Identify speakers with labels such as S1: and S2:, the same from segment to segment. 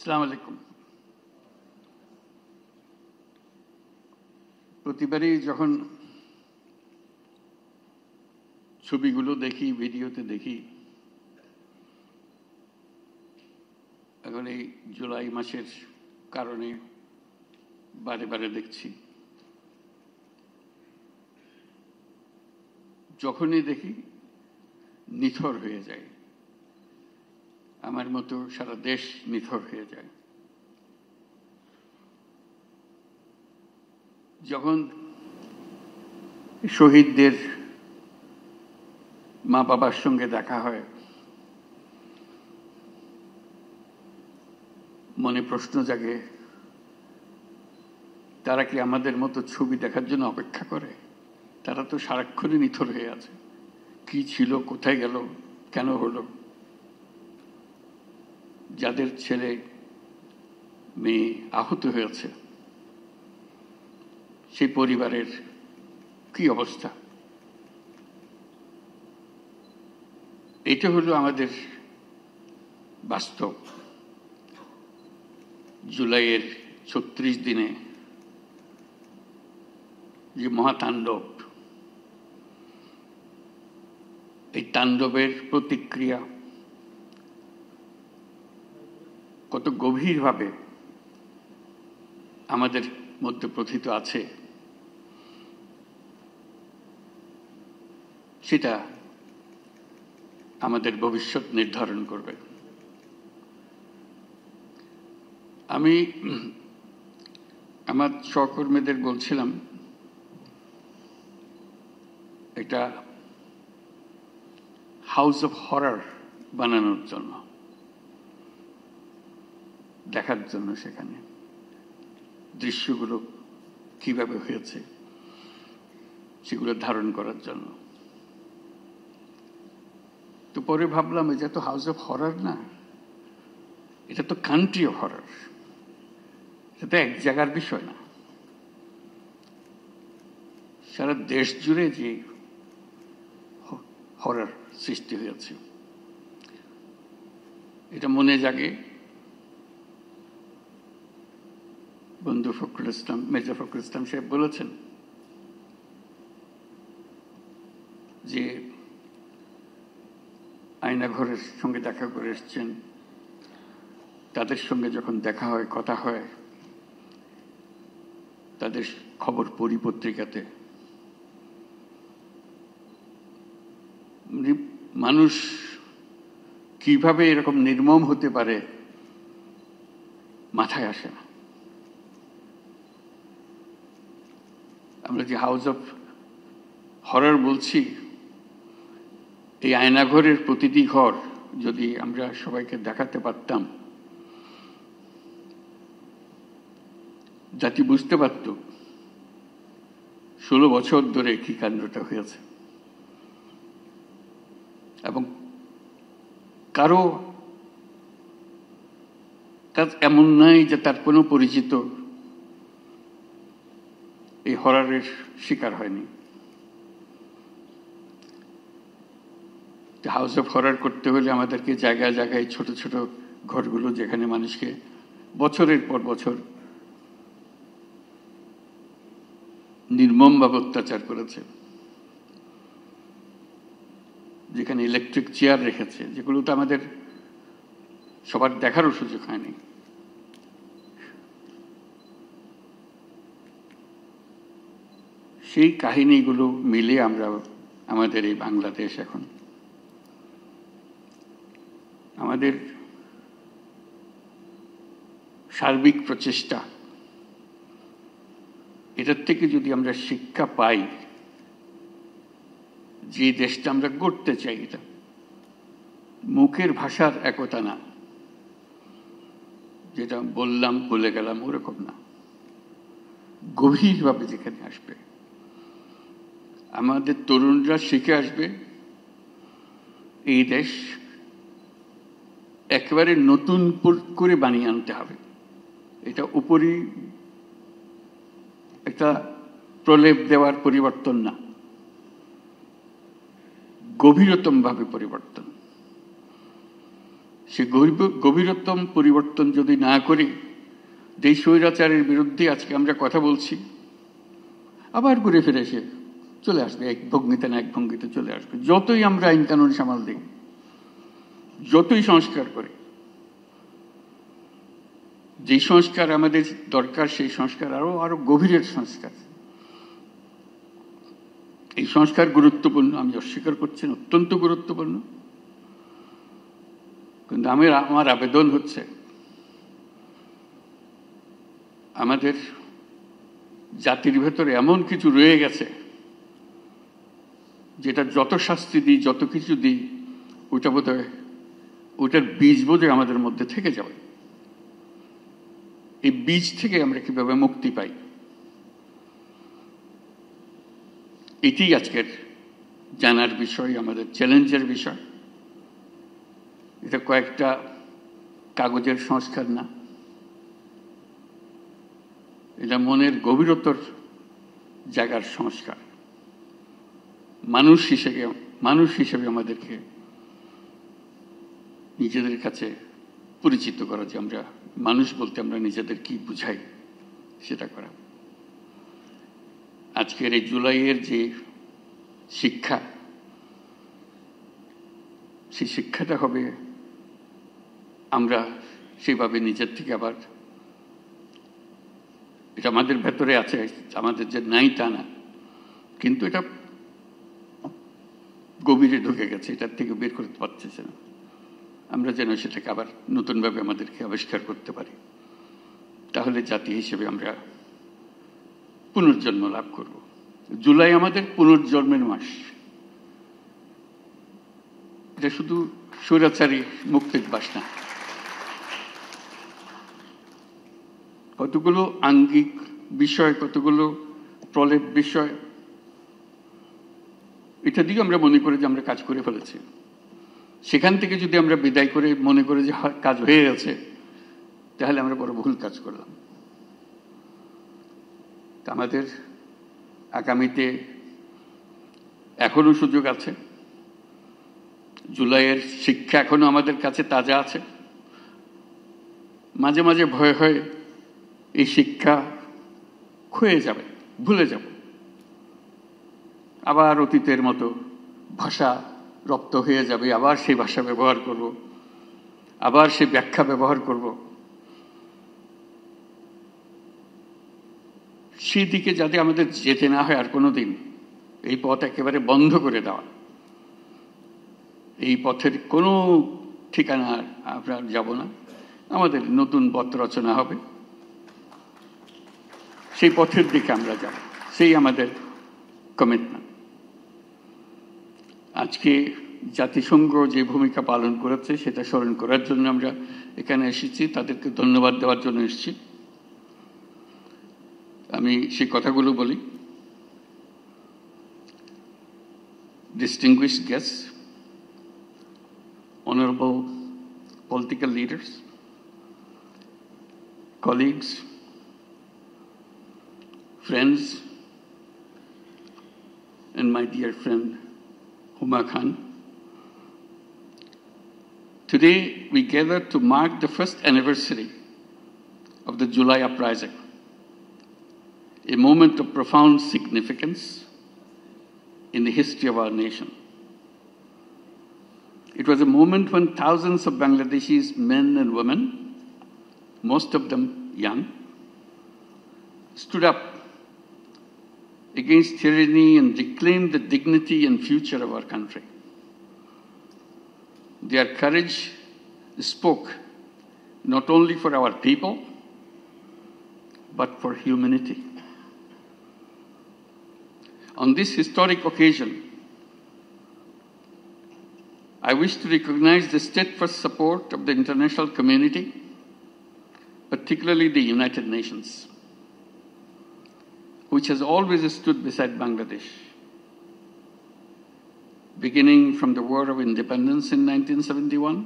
S1: আসসালামু আলাইকুম। প্রতিবারই যখন ছবিগুলো দেখি, ভিডিওতে দেখি, এখন এই জুলাই মাসের কারণে বারে বারে দেখছি, যখনই দেখি নিথর হয়ে যায়। আমার মতো সারা দেশ নিথর হয়ে যায়। যখন শহীদদের মা বাবার সঙ্গে দেখা হয়, মনে প্রশ্ন জাগে, তারা কি আমাদের মতো ছবি দেখার জন্য অপেক্ষা করে? তারা তো সারাক্ষণই নিথর হয়ে আছে। কি ছিল, কোথায় গেল, কেন হলো? যাদের ছেলে মেয়ে আহত হয়েছে, সেই পরিবারের কি অবস্থা? এটা হলো আমাদের বাস্তব। জুলাইয়ের ৩৬ দিনে যে মহাতাণ্ডব, এই তাণ্ডবের প্রতিক্রিয়া কত গভীরভাবে আমাদের মধ্যে প্রথিত আছে, সেটা আমাদের ভবিষ্যৎ নির্ধারণ করবে। আমি আমার সহকর্মীদের বলছিলাম, একটা হাউস অফ হরর বানানোর জন্য, দেখার জন্য সেখানে দৃশ্যগুলো কিভাবে হয়েছে সেগুলো ধারণ করার জন্য। তো পরে ভাবলাম, এটা তো হাউস অফ হরর না, এটা তো কান্ট্রি অফ হরর। এটা তো এক জায়গার বিষয় না, সারা দেশ জুড়ে যে হরর সৃষ্টি হয়েছে, এটা মনে জাগে। বন্ধু ফখরুল ইসলাম, মির্জা ফখরুল ইসলাম সাহেব বলেছেন যে আয়নাঘরের সঙ্গে দেখা করে এসছেন, তাদের সঙ্গে যখন দেখা হয়, কথা হয়, তাদের খবর পড়ি পত্রিকাতে, মানুষ কিভাবে এরকম নির্মম হতে পারে মাথায় আসে না। আমরা যে হাউস অফ হরর বলছি, এই আয়নাঘরের প্রতিটি ঘর যদি আমরা সবাইকে দেখাতে পারতাম, জাতি বুঝতে পারত 16 বছর ধরে কি কাণ্ডটা হয়েছে। এবং কারো কাজ এমন নাই যে তার কোনো পরিচিত এই হররের শিকার হয়নি। হাউস অফ হরর করতে হলে আমাদেরকে জায়গায় জায়গায় ছোট ছোট ঘরগুলো, যেখানে মানুষকে বছরের পর বছর নির্মমভাবে অত্যাচার করেছে, যেখানে ইলেকট্রিক চেয়ার রেখেছে, যেগুলো তো আমাদের সবার দেখারও সুযোগ হয়নি। সেই কাহিনীগুলো মিলে আমরা আমাদের এই বাংলাদেশ, এখন আমাদের সার্বিক প্রচেষ্টা, এটার থেকে যদি আমরা শিক্ষা পাই, যে দেশটা আমরা গড়তে চাই, এটা মুখের ভাষার একতা না, যেটা বললাম বলে গেলাম ওরকম না, গভীরভাবে যেখানে আসবে, আমাদের তরুণরা শিখে আসবে, এই দেশ একেবারে নতুন করে বানিয়ে আনতে হবে। এটা উপরই একটা প্রলেপ দেওয়ার পরিবর্তন না, গভীরতম ভাবে পরিবর্তন। সে গভীরতম পরিবর্তন যদি না করি, যেই স্বৈরাচারের বিরুদ্ধে আজকে আমরা কথা বলছি, আবার ঘুরে ফিরে এসে চলে আসবে, এক ভঙ্গিতে না এক ভঙ্গিতে চলে আসবে। যতই আমরা আইন কানুন সামাল দিই, যতই সংস্কার করি, যে সংস্কার আমাদের দরকার সেই সংস্কার আরো গভীরের সংস্কার। এই সংস্কার গুরুত্বপূর্ণ, আমি অস্বীকার করছি না, অত্যন্ত গুরুত্বপূর্ণ। কিন্তু আমার আবেদন হচ্ছে, আমাদের জাতির ভেতরে এমন কিছু রয়ে গেছে যেটা যত শাস্তি দিই, যত কিছু দিই, ওইটা বোধহয় ওইটার বীজ বোধহয় আমাদের মধ্যে থেকে যাবে। এই বীজ থেকে আমরা কিভাবে মুক্তি পাই, এটি আজকের জানার বিষয়, আমাদের চ্যালেঞ্জের বিষয়। এটা কয়েকটা কাগজের সংস্কার না, এটা মনের গভীরতর জায়গার সংস্কার। মানুষ হিসেবে আমাদেরকে নিজেদের কাছে পরিচিত করা, যে আমরা মানুষ বলতে আমরা নিজেদের কি বুঝাই সেটা করা। আজকের এই জুলাইয়ের যে শিক্ষা, সেই শিক্ষাটা হবে আমরা সেভাবে নিজের থেকে আবার, এটা আমাদের ভেতরে আছে, আমাদের যে নাই তা না, কিন্তু এটা গভীরে ঢুকে গেছে, এটার থেকে বের করতে পারতেছে না। আমরা যেন সেটাকে আবার নতুনভাবে আমাদেরকে আবিষ্কার করতে পারি, তাহলে জাতি হিসেবে আমরা পুনর্জন্ম লাভ করব। জুলাই আমাদের পুনর্জন্মের মাস। এটা শুধু স্বৈরাচারী মুক্তির মাস না, কতগুলো আঙ্গিক বিষয়, কতগুলো প্রলেপ বিষয়, এটা দিয়ে আমরা মনে করি যে আমরা কাজ করে ফেলেছি। সেখান থেকে যদি আমরা বিদায় করে মনে করি যে কাজ হয়ে গেছে, তাহলে আমরা বড় ভুল কাজ করলাম। আমাদের আগামীতে এখনো সুযোগ আছে। জুলাইয়ের শিক্ষা এখনো আমাদের কাছে তাজা আছে। মাঝে মাঝে ভয় হয় এই শিক্ষা ক্ষয়ে যাবে, ভুলে যাব, আবার অতীতের মতো ভাষা রপ্ত হয়ে যাবে, আবার সেই ভাষা ব্যবহার করব, আবার সেই ব্যাখ্যা ব্যবহার করব। সেই দিকে যাতে আমাদের যেতে না হয় আর কোনো দিন, এই পথ একেবারে বন্ধ করে দেওয়া, এই পথের কোনো ঠিকানা আমরা যাব না, আমাদের নতুন পথ রচনা হবে, সেই পথের দিকে আমরা যাব, সেই আমাদের কমিটমেন্ট। আজকে জাতিসংঘ যে ভূমিকা পালন করেছে সেটা স্মরণ করার জন্য আমরা এখানে এসেছি, তাদেরকে ধন্যবাদ দেওয়ার জন্য এসেছি। আমি সেই কথাগুলো বলি। Distinguished guests, honorable political leaders, colleagues, friends, and my dear friend Huma Khan. Today we gather to mark the first anniversary of the July uprising, a moment of profound significance in the history of our nation. It was a moment when thousands of Bangladeshis, men and women, most of them young, stood up against tyranny and reclaimed the dignity and future of our country. Their courage spoke not only for our people, but for humanity. On this historic occasion, I wish to recognize the steadfast support of the international community, particularly the United Nations, which has always stood beside Bangladesh, beginning from the War of Independence in 1971,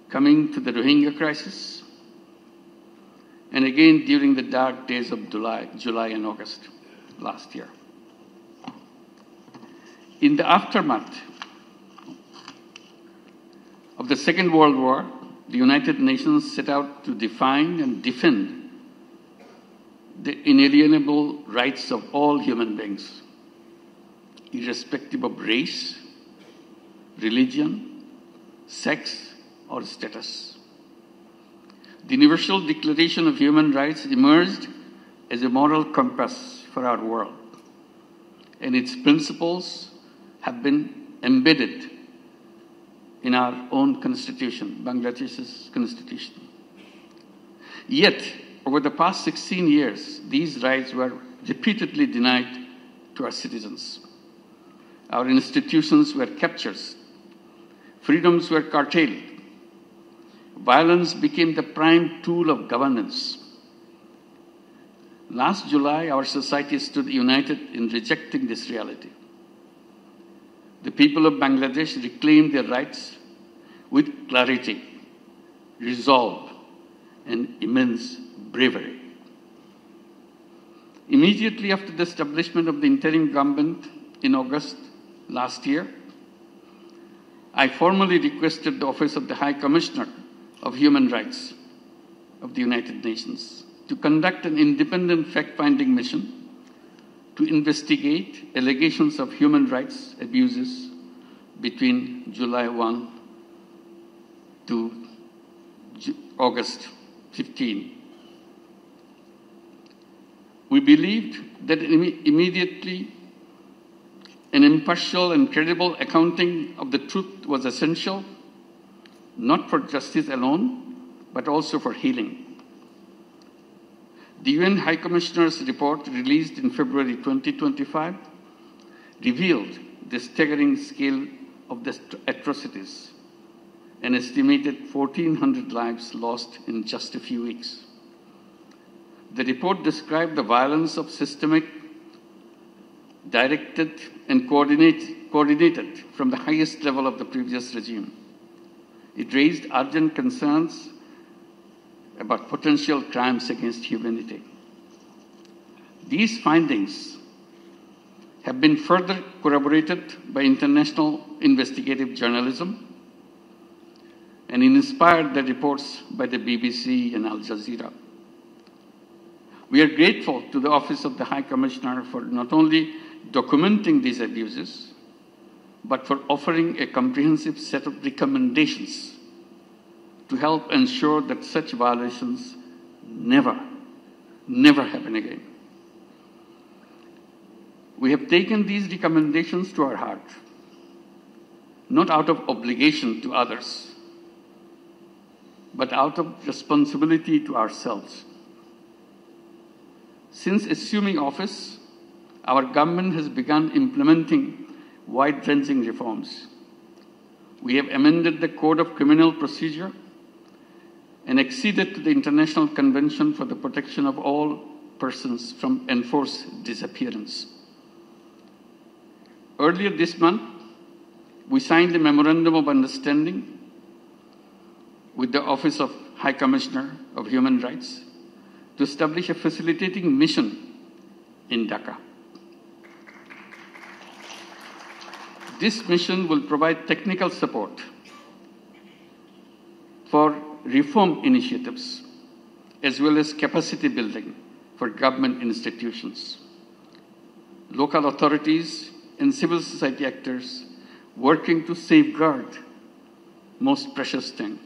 S1: coming to the Rohingya crisis, and again during the dark days of July and August last year. In the aftermath of the Second World War, the United Nations set out to define and defend the inalienable rights of all human beings, irrespective of race, religion, sex, or status. The Universal Declaration of Human Rights emerged as a moral compass for our world, and its principles have been embedded in our own constitution, Bangladesh's constitution. Yet, over the past 16 years, these rights were repeatedly denied to our citizens. Our institutions were captured. Freedoms were curtailed. Violence became the prime tool of governance. Last July, our society stood united in rejecting this reality. The people of Bangladesh reclaimed their rights with clarity, resolve, and immense bravery. Immediately after the establishment of the interim government in August last year, I formally requested the Office of the High Commissioner of Human Rights of the United Nations to conduct an independent fact-finding mission to investigate allegations of human rights abuses between July 1 to August 15. We believed that immediately an impartial and credible accounting of the truth was essential, not for justice alone, but also for healing. The UN High Commissioner's report, released in February 2025, revealed the staggering scale of the atrocities, an estimated 1,400 lives lost in just a few weeks. The report described the violence of systemic, directed, and coordinated from the highest level of the previous regime. It raised urgent concerns about potential crimes against humanity. These findings have been further corroborated by international investigative journalism and inspired the reports by the BBC and Al Jazeera. We are grateful to the Office of the High Commissioner for not only documenting these abuses, but for offering a comprehensive set of recommendations to help ensure that such violations never happen again. We have taken these recommendations to our heart, not out of obligation to others, but out of responsibility to ourselves. Since assuming office, our government has begun implementing wide-ranging reforms. We have amended the Code of Criminal Procedure and acceded to the International Convention for the Protection of All Persons from Enforced Disappearance. Earlier this month, we signed a Memorandum of Understanding with the Office of High Commissioner of Human Rights to establish a facilitating mission in Dhaka. This mission will provide technical support for reform initiatives as well as capacity building for government institutions, local authorities, and civil society actors working to safeguard most precious thing,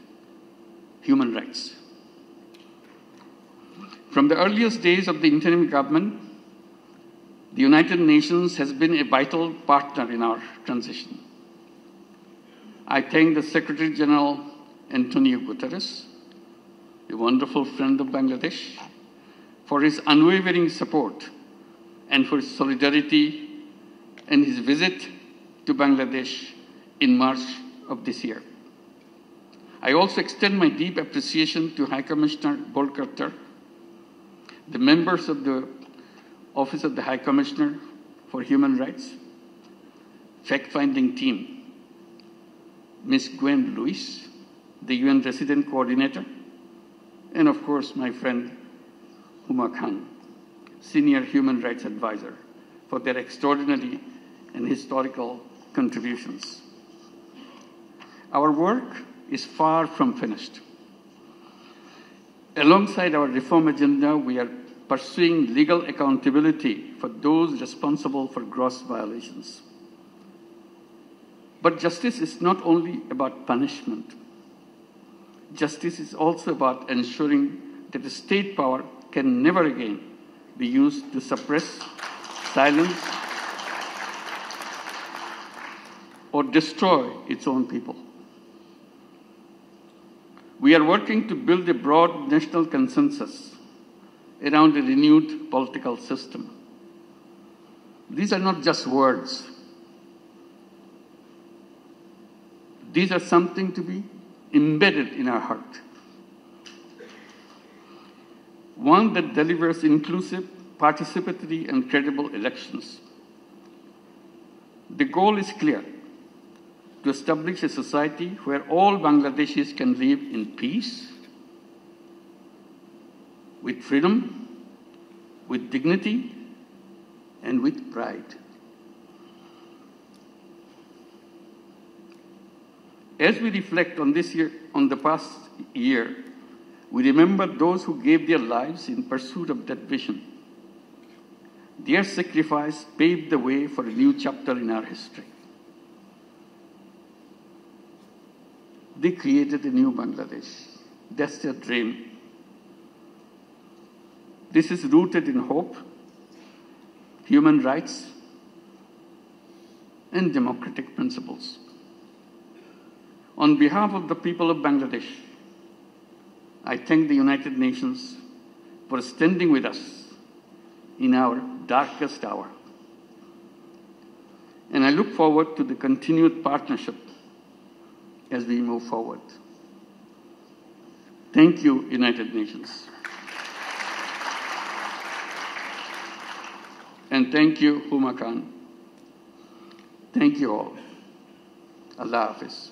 S1: human rights. From the earliest days of the interim government, the United Nations has been a vital partner in our transition. I thank the Secretary General Antonio Guterres, a wonderful friend of Bangladesh, for his unwavering support and for his solidarity and his visit to Bangladesh in March of this year. I also extend my deep appreciation to High Commissioner Volker Turk, the members of the Office of the High Commissioner for Human Rights, fact-finding team, Ms. Gwen Lewis, the UN Resident Coordinator, and of course my friend Huma Khan, Senior Human Rights Advisor, for their extraordinary and historical contributions. Our work is far from finished. Alongside our reform agenda, we are pursuing legal accountability for those responsible for gross violations. But justice is not only about punishment. Justice is also about ensuring that the state power can never again be used to suppress, silence, or destroy its own people. We are working to build a broad national consensus around a renewed political system. These are not just words. These are something to be embedded in our heart. One that delivers inclusive, participatory, and credible elections. The goal is clear: to establish a society where all Bangladeshis can live in peace, with freedom, with dignity, and with pride. As we reflect on the past year, we remember those who gave their lives in pursuit of that vision. Their sacrifice paved the way for a new chapter in our history. They created a new Bangladesh. That's their dream. This is rooted in hope, human rights, and democratic principles. On behalf of the people of Bangladesh, I thank the United Nations for standing with us in our darkest hour. And I look forward to the continued partnership as we move forward. Thank you, United Nations. And thank you, Huma Khan. Thank you all. Allah Hafiz.